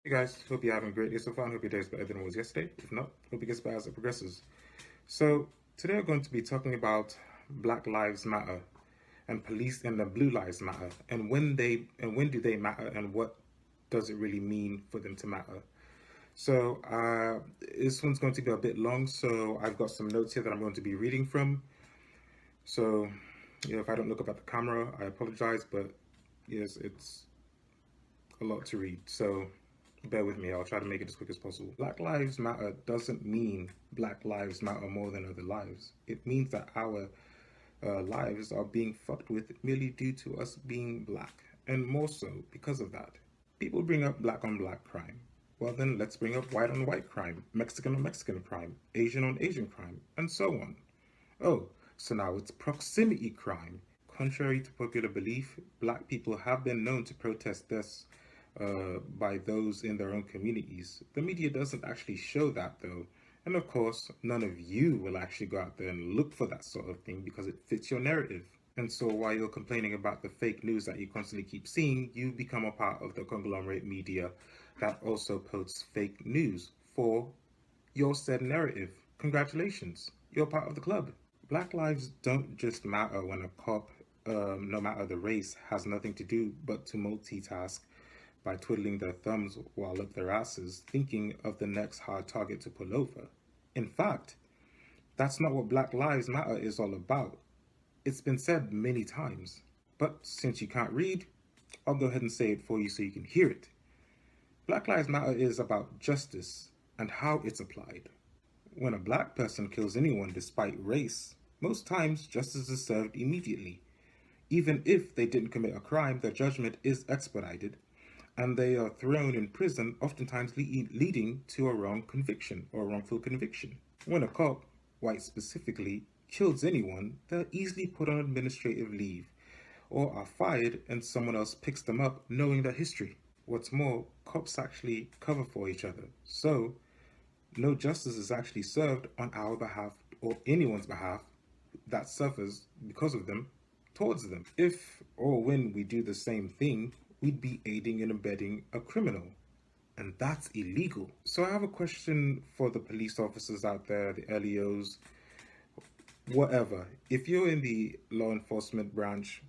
Hey guys, hope you're having a great day so far and hope your day is better than it was yesterday. If not, hope it gets better as it progresses. So, today we're going to be talking about Black Lives Matter and police and the Blue Lives Matter and when do they matter and what does it really mean for them to matter. So, this one's going to be a bit long, so I've got some notes here that I'm going to be reading from. So, if I don't look up at the camera, I apologize, but yes, it's a lot to read. So, bear with me, I'll try to make it as quick as possible. Black Lives Matter doesn't mean Black Lives matter more than other lives. It means that our lives are being fucked with merely due to us being black, and more so because of that. People bring up black on black crime. Well, then let's bring up white on white crime, Mexican on Mexican crime, Asian on Asian crime, and so on. Oh, so now it's proximity crime. Contrary to popular belief, black people have been known to protest this by those in their own communities. The media doesn't actually show that though. And of course, none of you will actually go out there and look for that sort of thing because it fits your narrative. And so while you're complaining about the fake news that you constantly keep seeing, you become a part of the conglomerate media that also posts fake news for your said narrative. Congratulations, you're part of the club. Black lives don't just matter when a cop, no matter the race, has nothing to do but to multitask by twiddling their thumbs while up their asses, thinking of the next hard target to pull over. In fact, that's not what Black Lives Matter is all about. It's been said many times. But since you can't read, I'll go ahead and say it for you so you can hear it. Black Lives Matter is about justice and how it's applied. When a black person kills anyone despite race, most times justice is served immediately. Even if they didn't commit a crime, their judgment is expedited and they are thrown in prison, oftentimes leading to a wrong conviction or a wrongful conviction. When a cop, white specifically, kills anyone, they're easily put on administrative leave or are fired and someone else picks them up knowing their history. What's more, cops actually cover for each other. So, no justice is actually served on our behalf or anyone's behalf that suffers because of them towards them. If or when we do the same thing, we'd be aiding and abetting a criminal. And that's illegal. So I have a question for the police officers out there, the LEOs, whatever. If you're in the law enforcement branch,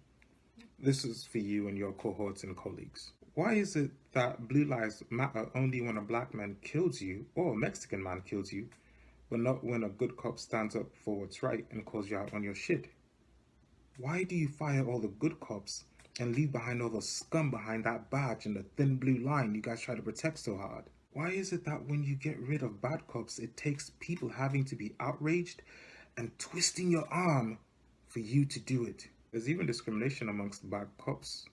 this is for you and your cohorts and colleagues. Why is it that blue lives matter only when a black man kills you or a Mexican man kills you, but not when a good cop stands up for what's right and calls you out on your shit? Why do you fire all the good cops and leave behind all the scum behind that badge and the thin blue line you guys try to protect so hard? Why is it that when you get rid of bad cops, it takes people having to be outraged and twisting your arm for you to do it? There's even discrimination amongst bad cops,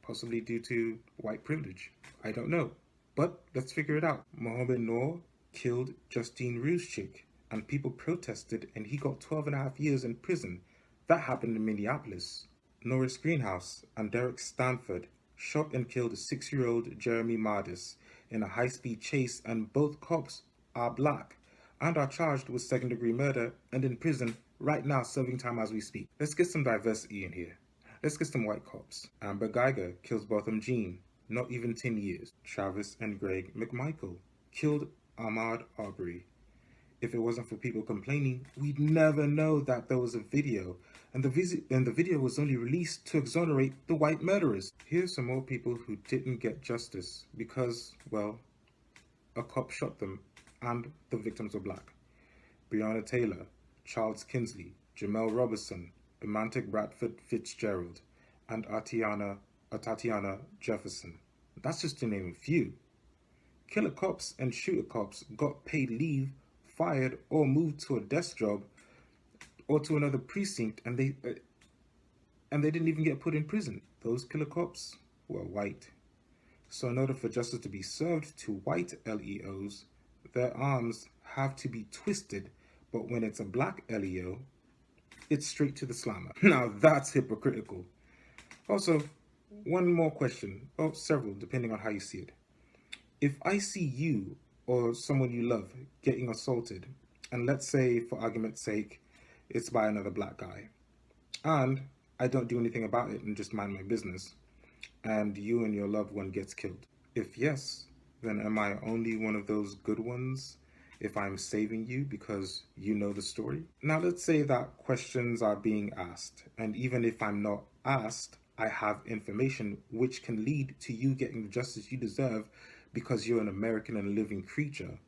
possibly due to white privilege. I don't know. But let's figure it out. Mohammed Noor killed Justine Ruszczyk, and people protested, and he got 12 and a half years in prison. That happened in Minneapolis. Norris Greenhouse and Derek Stanford shot and killed 6-year-old Jeremy Mardis in a high-speed chase, and both cops are black and are charged with second-degree murder and in prison right now serving time as we speak. Let's get some diversity in here. Let's get some white cops. Amber Geiger kills Botham Jean, not even 10 years. Travis and Greg McMichael killed Ahmaud Arbery. If it wasn't for people complaining, we'd never know that there was a video, and the video was only released to exonerate the white murderers. Here's some more people who didn't get justice because, well, a cop shot them, and the victims were black. Breonna Taylor, Charles Kinsley, Jamel Robertson, Emantic Bradford Fitzgerald, and Tatiana Jefferson. That's just to name a few. Killer cops and shooter cops got paid leave, fired, or moved to a desk job or to another precinct, and they didn't even get put in prison. Those killer cops were white. So in order for justice to be served to white LEOs, their arms have to be twisted, but when it's a black LEO, it's straight to the slammer. Now that's hypocritical. Also, one more question, or several, depending on how you see it. If I see you or someone you love getting assaulted, and let's say for argument's sake, it's by another black guy, and I don't do anything about it and just mind my business, and you and your loved one gets killed. If yes, then am I only one of those good ones if I'm saving you because you know the story? Now, let's say that questions are being asked, and even if I'm not asked, I have information which can lead to you getting the justice you deserve because you're an American and a living creature.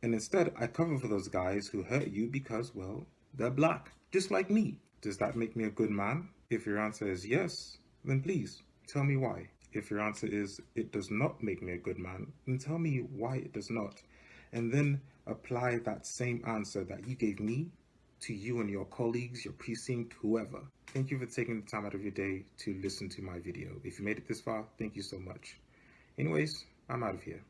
And instead, I cover for those guys who hurt you because, well, they're black, just like me. Does that make me a good man? If your answer is yes, then please tell me why. If your answer is it does not make me a good man, then tell me why it does not. And then apply that same answer that you gave me to you and your colleagues, your precinct, whoever. Thank you for taking the time out of your day to listen to my video. If you made it this far, thank you so much. Anyways, I'm out of here.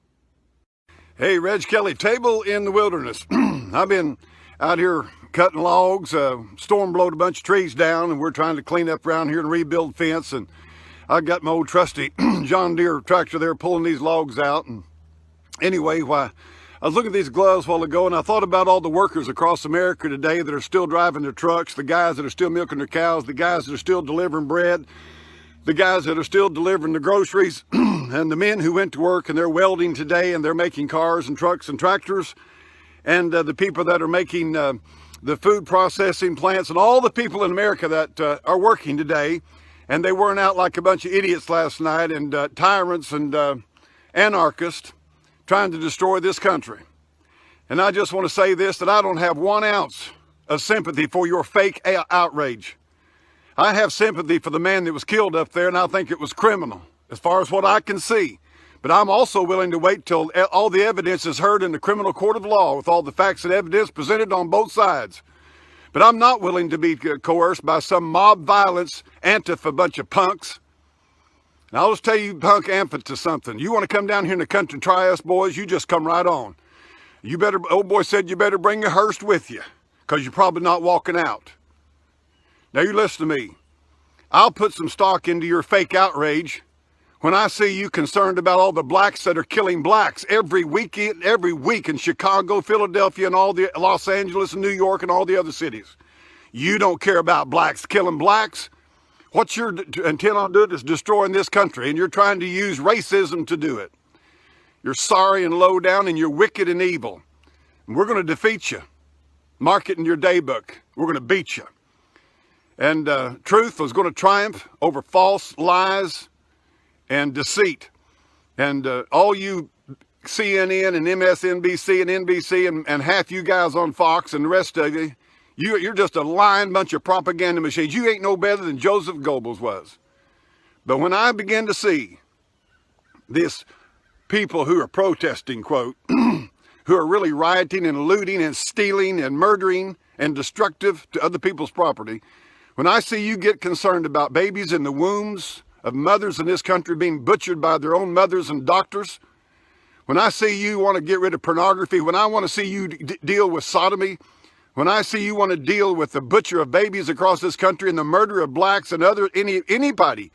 Hey, Reg Kelly, Table in the Wilderness. I've been out here cutting logs. Storm blowed a bunch of trees down, and we're trying to clean up around here and rebuild fence. And I got my old trusty John Deere tractor there pulling these logs out. And anyway, I was looking at these gloves a while ago, and I thought about all the workers across America today that are still driving their trucks, the guys that are still milking their cows, the guys that are still delivering bread, the guys that are still delivering the groceries, and the men who went to work and they're welding today and they're making cars and trucks and tractors, and the people that are making the food processing plants, and all the people in America that are working today, and they weren't out like a bunch of idiots last night and tyrants and anarchists trying to destroy this country. And I just want to say this, that I don't have 1 ounce of sympathy for your fake outrage. I have sympathy for the man that was killed up there, and I think it was criminal, as far as what I can see. But I'm also willing to wait till all the evidence is heard in the criminal court of law, with all the facts and evidence presented on both sides. But I'm not willing to be coerced by some mob violence Antifa bunch of punks. And I'll just tell you, punk Antifa, something. You want to come down here in the country and try us, boys, you just come right on. You better, old boy said you better bring your Hearst with you, because you're probably not walking out. Now you listen to me. I'll put some stock into your fake outrage when I see you concerned about all the blacks that are killing blacks every week in Chicago, Philadelphia, and all the Los Angeles and New York and all the other cities. You don't care about blacks killing blacks. What you're intent on doing is destroying this country, and you're trying to use racism to do it. You're sorry and low down, and you're wicked and evil. And we're going to defeat you. Mark it in your daybook. We're going to beat you. And truth was going to triumph over false lies and deceit. And all you CNN and MSNBC and NBC and half you guys on Fox and the rest of you, you're just a lying bunch of propaganda machines. You ain't no better than Joseph Goebbels was. But when I begin to see this people who are protesting, quote, who are really rioting and looting and stealing and murdering and destructive to other people's property, when I see you get concerned about babies in the wombs of mothers in this country being butchered by their own mothers and doctors, when I see you want to get rid of pornography, when I want to see you deal with sodomy, when I see you want to deal with the butcher of babies across this country and the murder of blacks and anybody,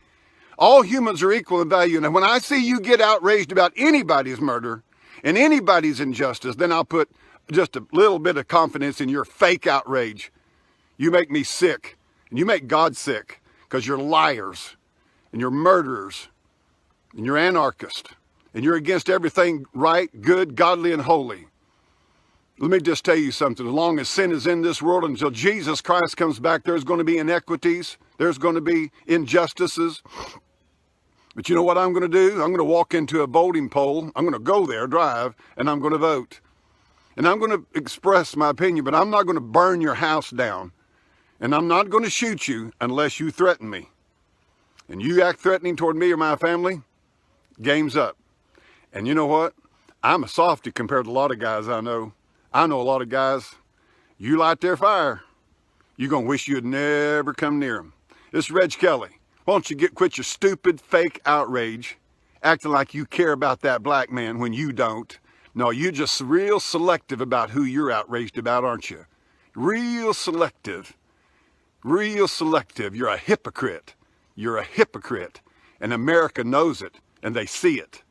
all humans are equal in value. And when I see you get outraged about anybody's murder and anybody's injustice, then I'll put just a little bit of confidence in your fake outrage. You make me sick. And you make God sick, because you're liars, and you're murderers, and you're anarchists, and you're against everything right, good, godly, and holy. Let me just tell you something. As long as sin is in this world, until Jesus Christ comes back, there's going to be inequities. There's going to be injustices. But you know what I'm going to do? I'm going to walk into a voting poll. I'm going to go there, drive, and I'm going to vote. And I'm going to express my opinion, but I'm not going to burn your house down. And I'm not going to shoot you unless you threaten me. And you act threatening toward me or my family, game's up. And you know what? I'm a softy compared to a lot of guys I know. I know a lot of guys, you light their fire, you're going to wish you'd never come near them. This is Reg Kelly. Why don't you quit your stupid, fake outrage, acting like you care about that black man when you don't. No, you're just real selective about who you're outraged about, aren't you? Real selective. Real selective. You're a hypocrite. You're a hypocrite. And America knows it, and they see it.